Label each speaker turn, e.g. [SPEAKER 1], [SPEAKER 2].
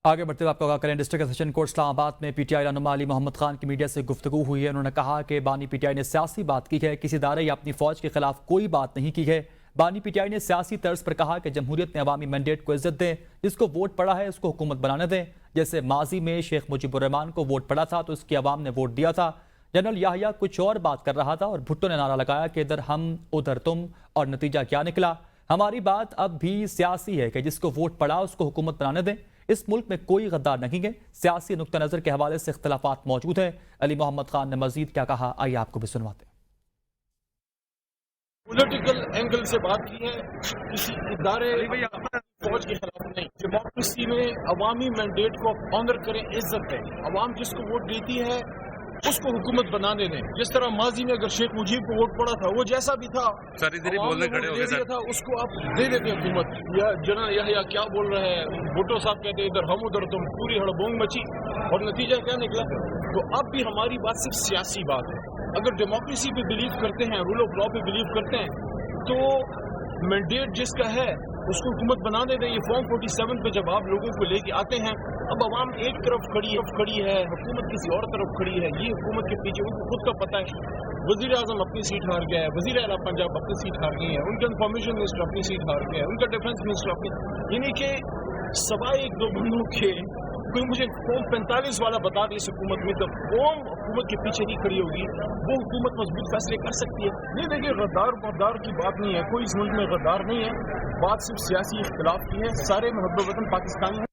[SPEAKER 1] آگے بڑھتے ہوئے آپ کو آگاہ کریں، ڈسٹرکٹ سیشن کورٹ اسلام آباد میں پی ٹی آئی رہنما علی محمد خان کی میڈیا سے گفتگو ہوئی ہے۔ انہوں نے کہا کہ بانی پی ٹی آئی نے سیاسی بات کی ہے، کسی ادارے یا اپنی فوج کے خلاف کوئی بات نہیں کی ہے۔ بانی پی ٹی آئی نے سیاسی طرز پر کہا کہ جمہوریت نے عوامی مینڈیٹ کو عزت دیں، جس کو ووٹ پڑا ہے اس کو حکومت بنانے دیں۔ جیسے ماضی میں شیخ مجیب الرحمان کو ووٹ پڑا تھا تو اس کی عوام نے ووٹ دیا تھا۔ جنرل یحییٰ کچھ اور بات کر رہا تھا اور بھٹو نے نعرہ لگایا کہ ادھر ہم ادھر تم، اور نتیجہ کیا نکلا؟ ہماری بات اب بھی سیاسی ہے کہ جس کو ووٹ پڑا اس کو حکومت بنانے دیں۔ اس ملک میں کوئی غدار نہیں ہے، سیاسی نقطہ نظر کے حوالے سے اختلافات موجود ہیں۔ علی محمد خان نے مزید کیا کہا، آئیے آپ کو بھی سنواتے ہیں۔
[SPEAKER 2] پولیٹیکل اینگل سے بات کی ہے، کسی ادارے فوج کے خلاف نہیں۔ ڈیموکریسی میں عوامی مینڈیٹ کو آنر کریں، عزت دیں۔ عوام جس کو ووٹ دیتی ہے اس کو حکومت بنانے دیں۔ جس طرح ماضی میں اگر شیخ مجیب کو ووٹ پڑا تھا، وہ جیسا بھی تھا تھا اس کو آپ دے دیتے حکومت۔ یا جنرل یحییٰ کیا بول رہے ہیں، بھٹو صاحب کہتے ہیں ادھر ہم ادھر تم، پوری ہڑبونگ مچی اور نتیجہ کیا نکلا؟ تو اب بھی ہماری بات صرف سیاسی بات ہے۔ اگر ڈیموکریسی پہ بلیو کرتے ہیں، رول آف لا پہ بلیو کرتے ہیں، تو مینڈیٹ جس کا ہے اس کو حکومت بنانے دیں۔ یہ فارم 47 پہ جب آپ لوگوں کو لے کے آتے ہیں، اب عوام ایک طرف کھڑی ہے، حکومت کسی اور طرف کھڑی ہے۔ یہ حکومت کے پیچھے ان کو خود کا پتہ ہے، وزیر اعظم اپنی سیٹ ہار گیا ہے، وزیر اعلیٰ پنجاب اپنی سیٹ ہار گئی ہے، ان کا انفارمیشن منسٹر اپنی سیٹ ہار گیا ہے، ان کا ڈیفنس منسٹر اپنی، یعنی کہ سوائے ایک دو بندوں کے کوئی مجھے قوم 45 والا بتا دے اس حکومت میں، تو قوم حکومت کے پیچھے نہیں کھڑی ہوگی، وہ حکومت مضبوط فیصلے کر سکتی ہے۔ نہیں دیکھیے، غدار کی بات نہیں ہے، کوئی اس ملک میں غدار نہیں ہے، بات صرف سیاسی اختلاف کی ہے۔ سارے محب وطن پاکستانی ہیں۔